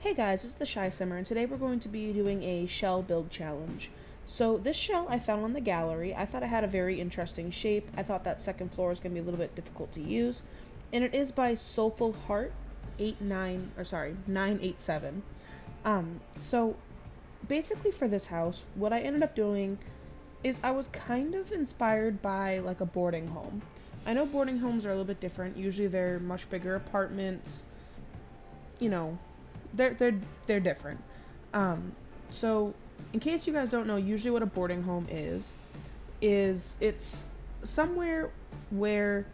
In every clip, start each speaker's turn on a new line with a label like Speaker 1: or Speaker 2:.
Speaker 1: Hey guys, it's the Chey and today we're going to be doing a shell build challenge. So this shell I found on the gallery. I thought it had a very interesting shape. I thought that second floor was going to be a little bit difficult to use. And it is by Soulful Heart 987. So basically for this house, what I ended up doing is I was kind of inspired by like a boarding home. I know boarding homes are a little bit different. Usually they're much bigger apartments, you know, they're different. So in case you guys don't know, usually what a boarding home is it's somewhere where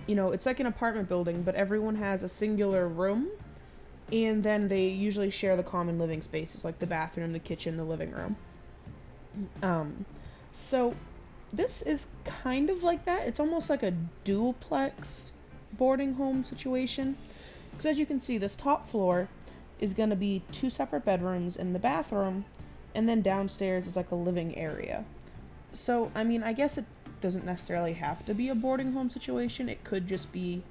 Speaker 1: it's like an apartment building, but everyone has a singular room, and then they usually share the common living spaces like the bathroom, the kitchen, the living room. So this is kind of like that. It's almost like a duplex boarding home situation. Because as you can see, this top floor is going to be two separate bedrooms in the bathroom, and then downstairs is like a living area. So, I mean, I guess it doesn't necessarily have to be a boarding home situation. It could just be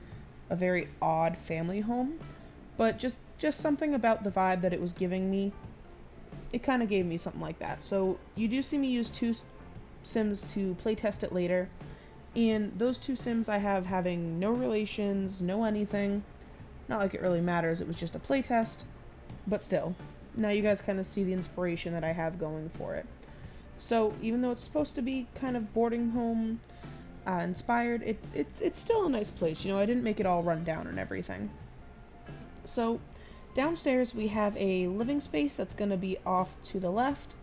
Speaker 1: a very odd family home. But just something about the vibe that it was giving me, it kind of gave me something like that. So, you do see me use two Sims to playtest it later. And those two Sims I have having no relations, no anything. Not like it really matters, it was just a playtest. But still, now you guys kind of see the inspiration that I have going for it. So even though it's supposed to be kind of boarding home inspired, it's still a nice place. I didn't make it all run down and everything. So downstairs we have a living space that's going to be off to the left,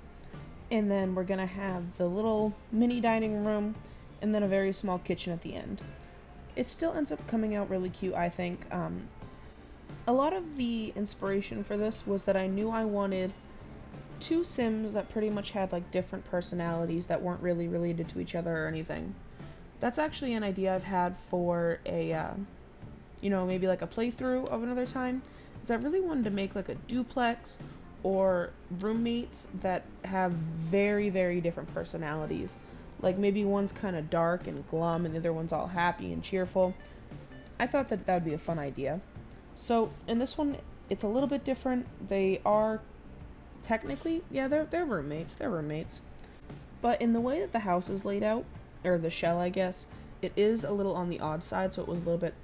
Speaker 1: and then we're going to have the little mini dining room, and then a very small kitchen at the end. It still ends up coming out really cute, I think. A lot of the inspiration for this was that I knew I wanted two Sims that pretty much had like different personalities that weren't really related to each other or anything. That's actually an idea I've had for a, maybe like a playthrough of another time. Is I really wanted to make like a duplex or roommates that have very, very different personalities. Like maybe one's kind of dark and glum and the other one's all happy and cheerful. I thought that would be a fun idea. So in this one, it's a little bit different. They are technically, yeah, they're roommates. They're roommates. But in the way that the house is laid out, or the shell, I guess, it is a little on the odd side, so it was a little bit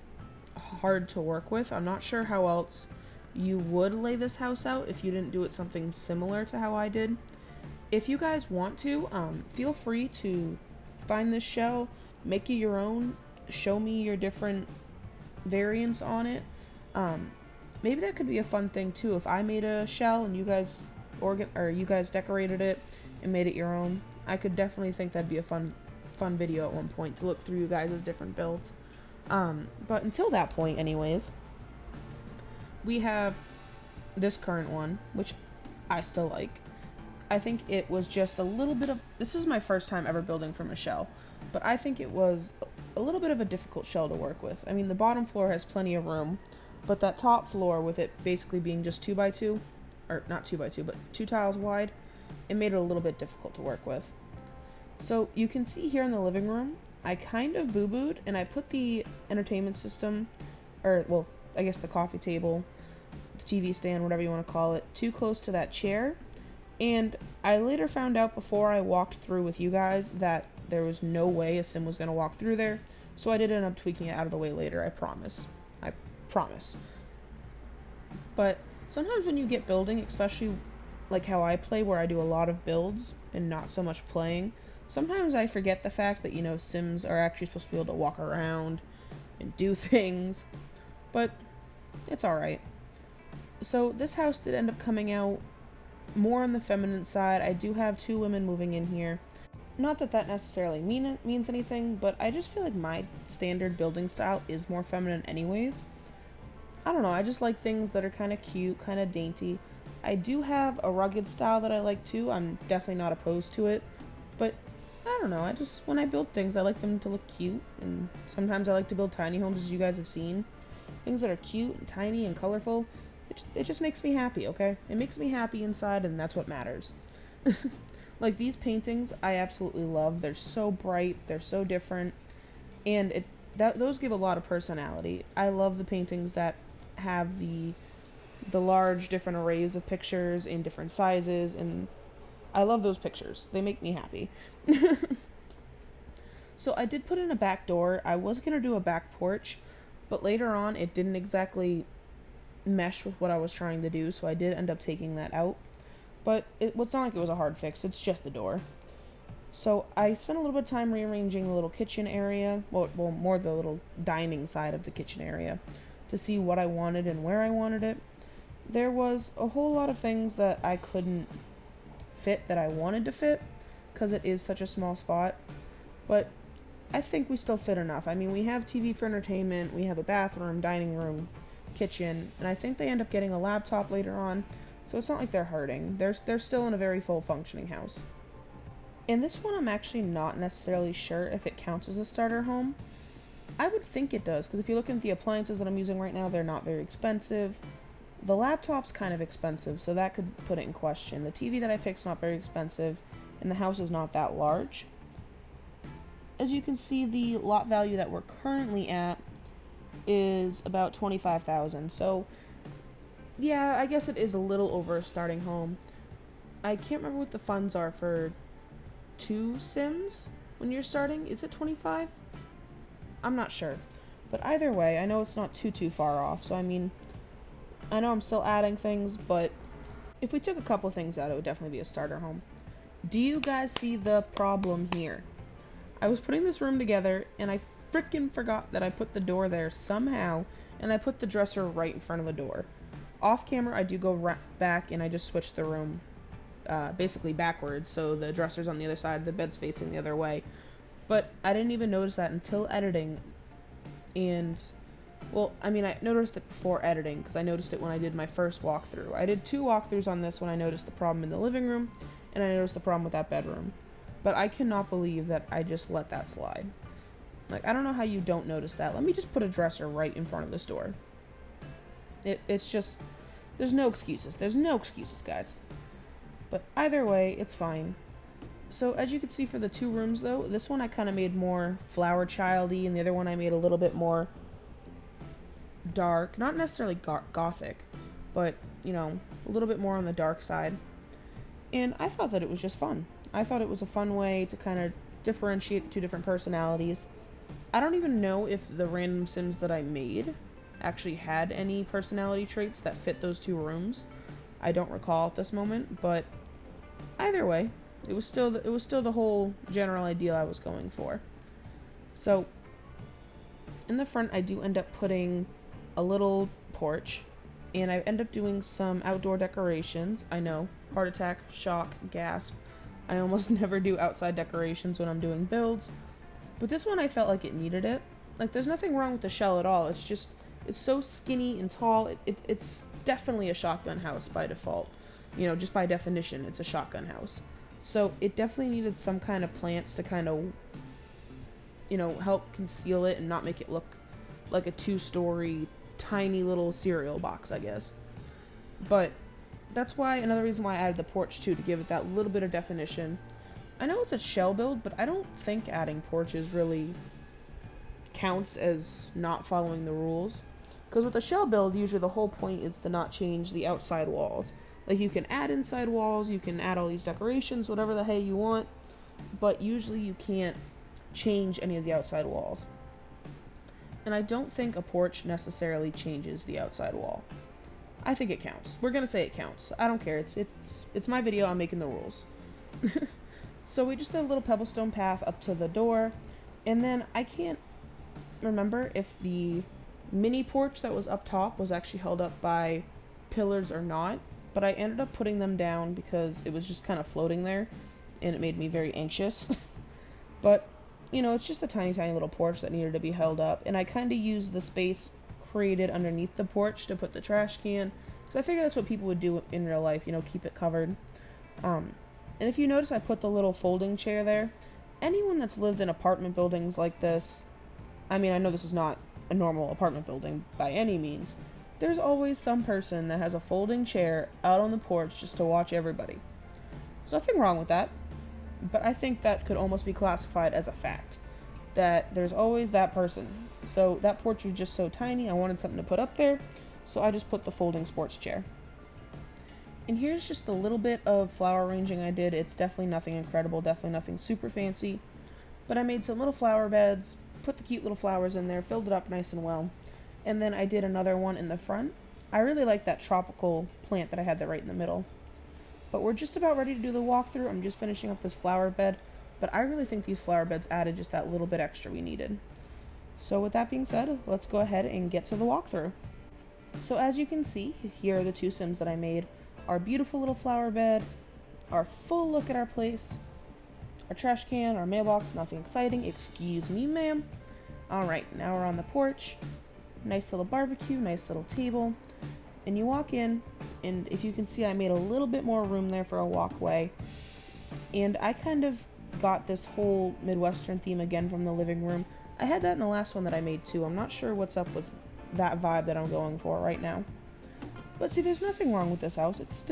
Speaker 1: hard to work with. I'm not sure how else you would lay this house out if you didn't do it something similar to how I did. If you guys want to, feel free to find this shell, make it your own, show me your different variants on it. Maybe that could be a fun thing too. If I made a shell and you guys you guys decorated it and made it your own, I could definitely think that'd be a fun video at one point to look through you guys' different builds. But until that point, anyways, we have this current one, which I still like. I think it was just a little bit of. This is my first time ever building from a shell, but I think it was a little bit of a difficult shell to work with. I mean, the bottom floor has plenty of room. But that top floor, with it basically being just 2x2, or not 2x2, but 2 tiles wide, it made it a little bit difficult to work with. So you can see here in the living room, I kind of boo-booed, and I put the entertainment system, or, well, I guess the coffee table, the TV stand, whatever you want to call it, too close to that chair. And I later found out before I walked through with you guys that there was no way a Sim was going to walk through there, so I did end up tweaking it out of the way later, I promise. Promise. But sometimes when you get building, especially like how I play where I do a lot of builds and not so much playing, sometimes I forget the fact that, Sims are actually supposed to be able to walk around and do things. But it's alright. So this house did end up coming out more on the feminine side. I do have two women moving in here. Not that that necessarily means anything, but I just feel like my standard building style is more feminine anyways. I don't know, I just like things that are kind of cute, kind of dainty. I do have a rugged style that I like too. I'm definitely not opposed to it. But I don't know, when I build things, I like them to look cute. And sometimes I like to build tiny homes, as you guys have seen. Things that are cute and tiny and colorful. It just makes me happy, okay? It makes me happy inside, and that's what matters. Like these paintings, I absolutely love. They're so bright, they're so different. And those give a lot of personality. I love the paintings that have the the large different arrays of pictures in different sizes, and I love those pictures. They make me happy. So I did put in a back door. I was going to do a back porch, but later on it didn't exactly mesh with what I was trying to do, so I did end up taking that out. But it's not like it was a hard fix, it's just the door. So I spent a little bit of time rearranging the little kitchen area, well, more the little dining side of the kitchen area, to see what I wanted and where I wanted it. There was a whole lot of things that I couldn't fit that I wanted to fit, because it is such a small spot. But I think we still fit enough. I mean, we have TV for entertainment, we have a bathroom, dining room, kitchen, and I think they end up getting a laptop later on, so it's not like they're hurting. They're still in a very full functioning house. And this one I'm actually not necessarily sure if it counts as a starter home. I would think it does, because if you look at the appliances that I'm using right now, they're not very expensive. The laptop's kind of expensive, so that could put it in question. The TV that I picked's not very expensive, and the house is not that large. As you can see, the lot value that we're currently at is about $25,000. So, yeah, I guess it is a little over a starting home. I can't remember what the funds are for 2 Sims when you're starting. Is it 25? I'm not sure. But either way, I know it's not too far off. So, I mean, I know I'm still adding things, but if we took a couple things out, it would definitely be a starter home. Do you guys see the problem here? I was putting this room together, and I frickin' forgot that I put the door there somehow, and I put the dresser right in front of the door. Off camera, I do go back, and I just switch the room basically backwards, so the dresser's on the other side, the bed's facing the other way. But I didn't even notice that until editing, and, well, I mean, I noticed it before editing, because I noticed it when I did my first walkthrough. I did 2 walkthroughs on this when I noticed the problem in the living room, and I noticed the problem with that bedroom. But I cannot believe that I just let that slide. Like, I don't know how you don't notice that. Let me just put a dresser right in front of this door. It's just, there's no excuses. There's no excuses, guys. But either way, it's fine. So, as you can see for the 2 rooms, though, this one I kind of made more flower childy, and the other one I made a little bit more dark. Not necessarily gothic, but, you know, a little bit more on the dark side. And I thought that it was just fun. I thought it was a fun way to kind of differentiate the 2 different personalities. I don't even know if the random Sims that I made actually had any personality traits that fit those 2 rooms. I don't recall at this moment, but either way, it was still the whole general idea I was going for. So, in the front, I do end up putting a little porch, and I end up doing some outdoor decorations. I know, heart attack, shock, gasp. I almost never do outside decorations when I'm doing builds, but this one I felt like it needed it. Like, there's nothing wrong with the shell at all. It's just, it's so skinny and tall. It's definitely a shotgun house by default. You know, just by definition, it's a shotgun house. So it definitely needed some kind of plants to kind of, you know, help conceal it and not make it look like a 2-story tiny little cereal box, I guess. But that's why, another reason why I added the porch too, to give it that little bit of definition. I know it's a shell build, but I don't think adding porches really counts as not following the rules. Because with a shell build, usually the whole point is to not change the outside walls. Like, you can add inside walls, you can add all these decorations, whatever the hell you want, but usually you can't change any of the outside walls. And I don't think a porch necessarily changes the outside wall. I think it counts. We're gonna say it counts. I don't care. It's my video. I'm making the rules. So we just did a little pebblestone path up to the door, and then I can't remember if the mini porch that was up top was actually held up by pillars or not, but I ended up putting them down because it was just kind of floating there, and it made me very anxious. But, you know, it's just a tiny little porch that needed to be held up, and I kind of used the space created underneath the porch to put the trash can, because I figure that's what people would do in real life, you know, keep it covered. And if you notice, I put the little folding chair there. Anyone that's lived in apartment buildings like this, I mean, I know this is not a normal apartment building by any means, there's always some person that has a folding chair out on the porch just to watch everybody. There's nothing wrong with that, but I think that could almost be classified as a fact, that there's always that person. So that porch was just so tiny, I wanted something to put up there, so I just put the folding sports chair. And here's just the little bit of flower arranging I did. It's definitely nothing incredible, definitely nothing super fancy, but I made some little flower beds, put the cute little flowers in there, filled it up nice and well, and then I did another one in the front. I really like that tropical plant that I had there right in the middle. But we're just about ready to do the walkthrough. I'm just finishing up this flower bed, but I really think these flower beds added just that little bit extra we needed. So with that being said, let's go ahead and get to the walkthrough. So as you can see, here are the two Sims that I made. Our beautiful little flower bed, our full look at our place, our trash can, our mailbox, nothing exciting, excuse me ma'am. Alright, now we're on the porch. Nice little barbecue, nice little table. And you walk in, and if you can see, I made a little bit more room there for a walkway. And I kind of got this whole Midwestern theme again from the living room. I had that in the last one that I made too. I'm not sure what's up with that vibe that I'm going for right now. But see, there's nothing wrong with this house. It's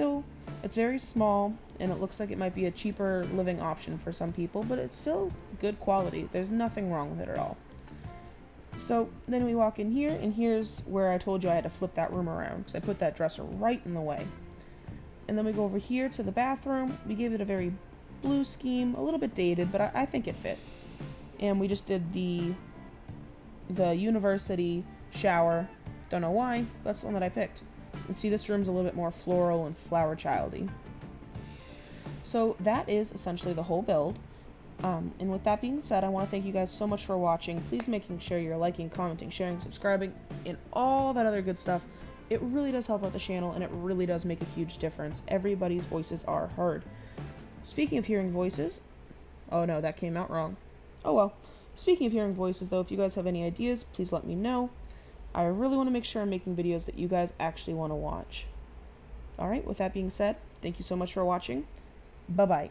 Speaker 1: very small, and it looks like it might be a cheaper living option for some people, but it's still good quality. There's nothing wrong with it at all. So then we walk in here, and here's where I told you I had to flip that room around, because I put that dresser right in the way. And then we go over here to the bathroom. We gave it a very blue scheme, a little bit dated, but I think it fits. And we just did the university shower. Don't know why, that's the one that I picked. And see, this room's a little bit more floral and flower childy. So that is essentially the whole build. And with that being said, I want to thank you guys so much for watching. Please making sure you're liking, commenting, sharing, subscribing, and all that other good stuff. It really does help out the channel, and it really does make a huge difference. Everybody's voices are heard. Speaking of hearing voices, oh no, that came out wrong. Oh well. Speaking of hearing voices though, if you guys have any ideas, please let me know. I really want to make sure I'm making videos that you guys actually want to watch. Alright, with that being said, thank you so much for watching. Bye-bye.